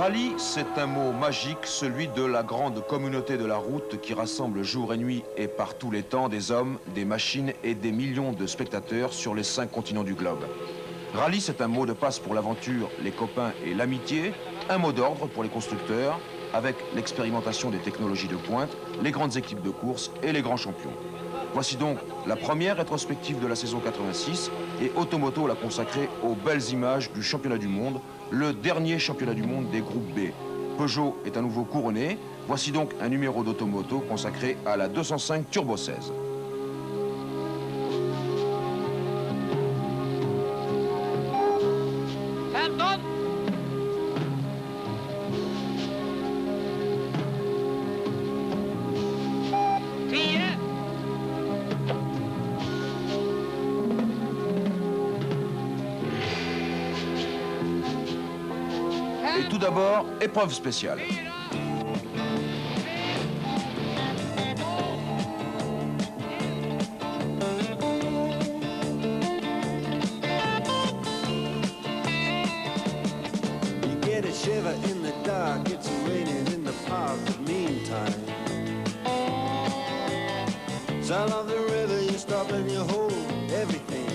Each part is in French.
Rallye, c'est un mot magique, celui de la grande communauté de la route qui rassemble jour et nuit et par tous les temps des hommes, des machines et des millions de spectateurs sur les 5 continents du globe. Rallye, c'est un mot de passe pour l'aventure, les copains et l'amitié, un mot d'ordre pour les constructeurs, avec l'expérimentation des technologies de pointe, les grandes équipes de course et les grands champions. Voici donc la première rétrospective de la saison 86 et Automoto l'a consacrée aux belles images du championnat du monde, le dernier championnat du monde des groupes B. Peugeot est à nouveau couronné. Voici donc un numéro d'Automoto consacré à la 205 Turbo 16. Et tout d'abord, épreuve spéciale. You get a shiver in the dark, it's raining in the park, but meantime sound of the river, you stop and you hold everything.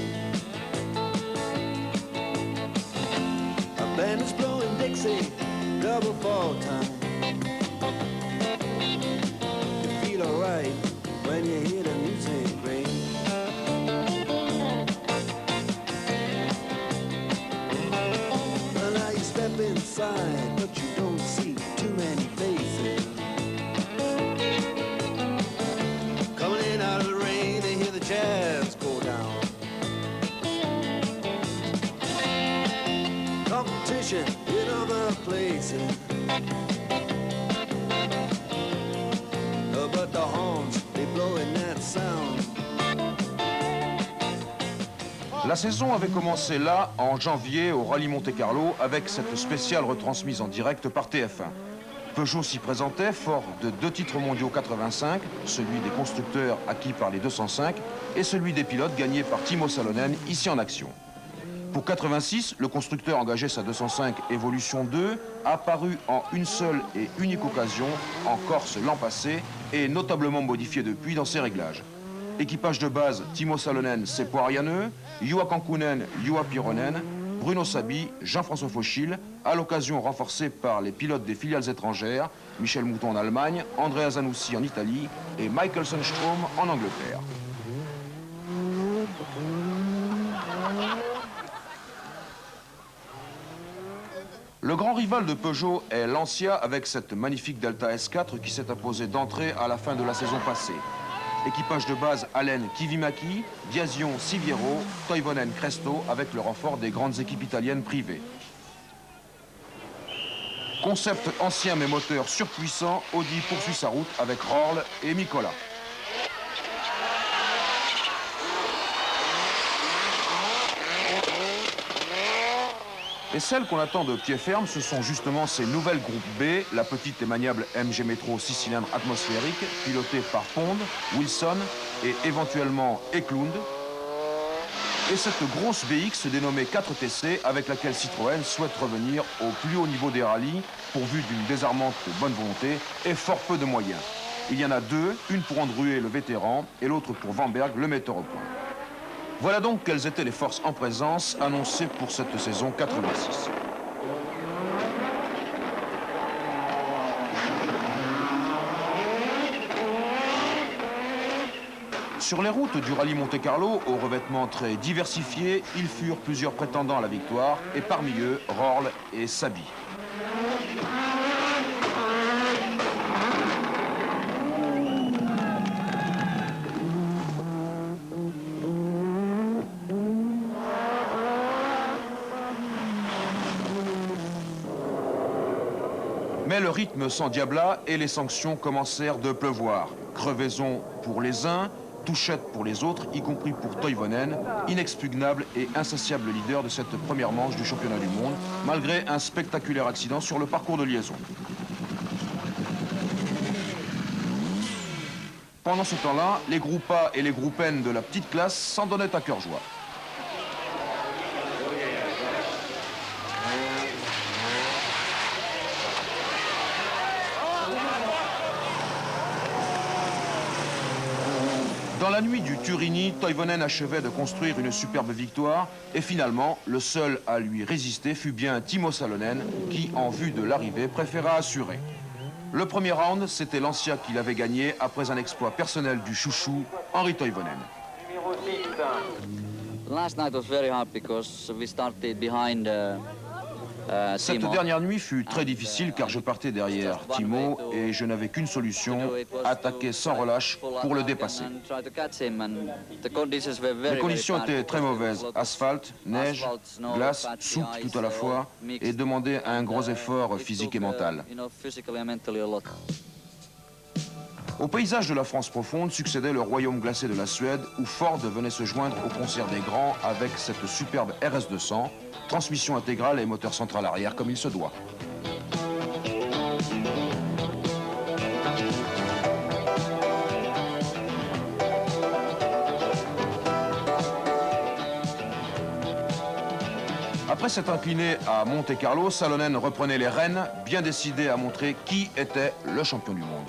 A band is blowing Dixie, double fall time. You feel alright when you hear the music ring. Well, now you step inside, but you don't see too many faces. Coming in out of the rain, they hear the jazz go down. Competition in other places, but the horns, they blowing that sound. La saison avait commencé là, en janvier, au Rallye Monte-Carlo, avec cette spéciale retransmise en direct par TF1. Peugeot s'y présentait, fort de 2 titres mondiaux 85, celui des constructeurs acquis par les 205 et celui des pilotes gagné par Timo Salonen, ici en action. Pour 86, le constructeur engageait sa 205 Evolution 2, apparue en une seule et unique occasion, en Corse l'an passé, et notablement modifiée depuis dans ses réglages. Équipage de base, Timo Salonen, Seppo Arianeux, Juha Kankkunen, Juha Pironen, Bruno Sabi, Jean-François Fauchil, à l'occasion renforcé par les pilotes des filiales étrangères, Michel Mouton en Allemagne, Andrea Zanussi en Italie et Michael Sundstrom en Angleterre. Le grand rival de Peugeot est Lancia avec cette magnifique Delta S4 qui s'est imposée d'entrée à la fin de la saison passée. Équipage de base Allen Kivimaki, Diasion Siviero, Toivonen Cresto avec le renfort des grandes équipes italiennes privées. Concept ancien mais moteur surpuissant, Audi poursuit sa route avec Rorl et Mikola. Et celles qu'on attend de pied ferme, ce sont justement ces nouvelles groupes B, la petite et maniable MG Metro 6 cylindres atmosphérique, pilotée par Pond, Wilson et éventuellement Eklund. Et cette grosse BX dénommée 4TC, avec laquelle Citroën souhaite revenir au plus haut niveau des rallyes, pourvu d'une désarmante bonne volonté et fort peu de moyens. Il y en a 2, une pour Andruet, le vétéran, et l'autre pour Vanberg, le metteur au point. Voilà donc quelles étaient les forces en présence annoncées pour cette saison 86. Sur les routes du Rallye Monte-Carlo, au revêtement très diversifié, ils furent plusieurs prétendants à la victoire, et parmi eux, Rorl et Sabi. Mais le rythme s'endiabla et les sanctions commencèrent de pleuvoir. Crevaison pour les uns, touchette pour les autres, y compris pour Toivonen, inexpugnable et insatiable leader de cette première manche du championnat du monde, malgré un spectaculaire accident sur le parcours de liaison. Pendant ce temps-là, les groupes A et les groupes N de la petite classe s'en donnaient à cœur joie. la nuit du Turini, Toivonen achevait de construire une superbe victoire et finalement, le seul à lui résister fut bien Timo Salonen qui, en vue de l'arrivée, préféra assurer. Le premier round, c'était Lancia qui l'avait gagné après un exploit personnel du chouchou, Henri Toivonen. Last night was very hard because we started behind Cette Timo. dernière nuit fut très difficile car je partais derrière Timo et je n'avais qu'une solution, attaquer sans relâche pour le dépasser. Les conditions étaient très mauvaises, asphalte, neige, glace, souple tout à la fois et demandaient un gros effort physique et mental. Au paysage de la France profonde succédait le royaume glacé de la Suède où Ford venait se joindre au concert des grands avec cette superbe RS200, transmission intégrale et moteur central arrière comme il se doit. Après s'être incliné à Monte-Carlo, Salonen reprenait les rênes, bien décidé à montrer qui était le champion du monde.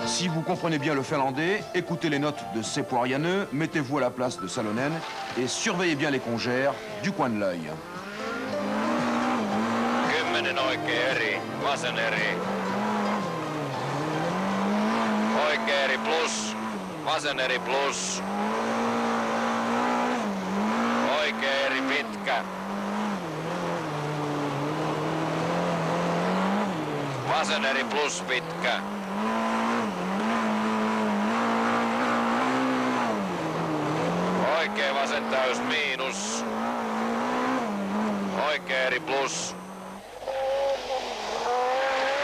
Si vous comprenez bien le finlandais, écoutez les notes de Sepoirianeux, mettez-vous à la place de Salonen et surveillez bien les congères du coin de l'œil. 10 oikea eri, vasen eri. Oikea eri plus, vasen eri plus. Oikea eri pitkä. Vasen eri plus pitkä. Oikea vasen täys miinus. Oikea eri plus.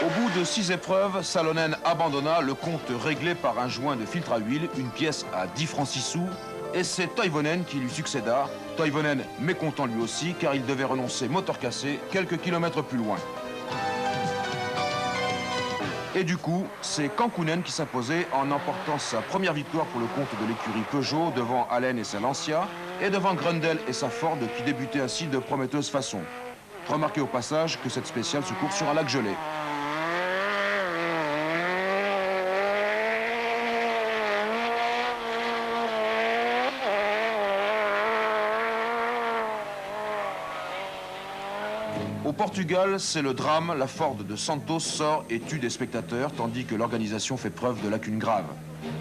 Au bout de 6 épreuves, Salonen abandonna, le compte réglé par un joint de filtre à huile, une pièce à 10 francs 6 sous, et c'est Toivonen qui lui succéda. Toivonen mécontent lui aussi, car il devait renoncer moteur cassé quelques kilomètres plus loin. Et du coup, c'est Kankkunen qui s'imposait en emportant sa première victoire pour le compte de l'écurie Peugeot devant Allen et sa Lancia, et devant Grundel et sa Ford qui débutaient ainsi de prometteuse façon. Remarquez au passage que cette spéciale se court sur un lac gelé. Au Portugal, c'est le drame. La Ford de Santos sort et tue des spectateurs, tandis que l'organisation fait preuve de lacunes graves.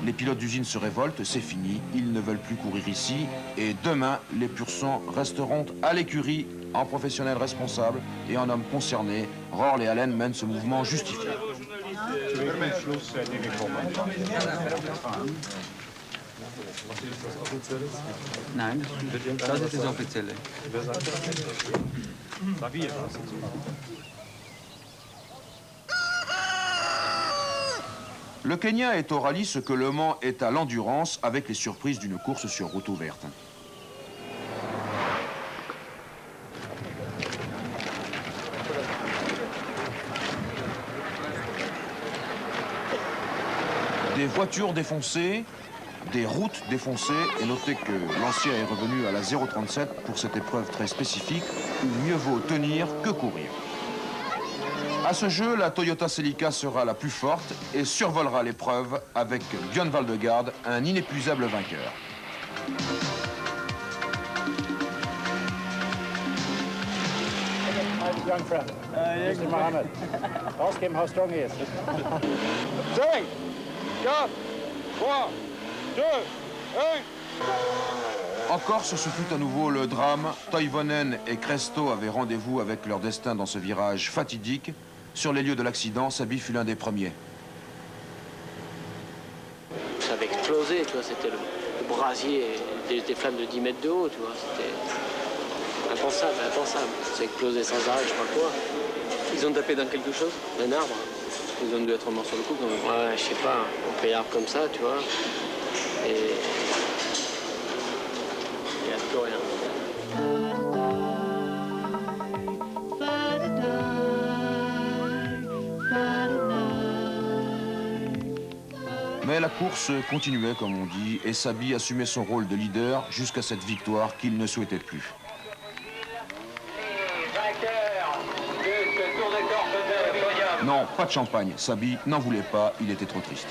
Les pilotes d'usine se révoltent, c'est fini, ils ne veulent plus courir ici. Et demain, les pur sang resteront à l'écurie, en professionnels responsables et en hommes concernés. Rorl et Allen mènent ce mouvement justifié. Nein, das ist das Offizielle. Le Kenya est au rallye ce que Le Mans est à l'endurance avec les surprises d'une course sur route ouverte. Des voitures défoncées, des routes défoncées, et notez que l'ancien est revenu à la 0,37 pour cette épreuve très spécifique où mieux vaut tenir que courir. À ce jeu, la Toyota Celica sera la plus forte et survolera l'épreuve avec Björn Valdegaard, un inépuisable vainqueur. Young friend, Mr. Mohammed. Ask him how strong he is. 5, 4, 3, 2, 1. En Corse, ce fut à nouveau le drame. Toivonen et Cresto avaient rendez-vous avec leur destin dans ce virage fatidique. Sur les lieux de l'accident, Sabi fut l'un des premiers. Ça avait explosé, tu vois, c'était le brasier, des flammes de 10 mètres de haut, tu vois, c'était impensable, impensable. Ça a explosé sans arrêt, je sais pas quoi. Ils ont tapé dans quelque chose? Un arbre. Ils ont dû être morts sur le coup quand même. Ouais, je sais pas, on paye l'arbre comme ça, tu vois, et il n'y a plus rien. Mais la course continuait, comme on dit, et Sabi assumait son rôle de leader jusqu'à cette victoire qu'il ne souhaitait plus. Vainqueur de ce Tour de Corse de podium. Non, pas de champagne. Sabi n'en voulait pas, il était trop triste.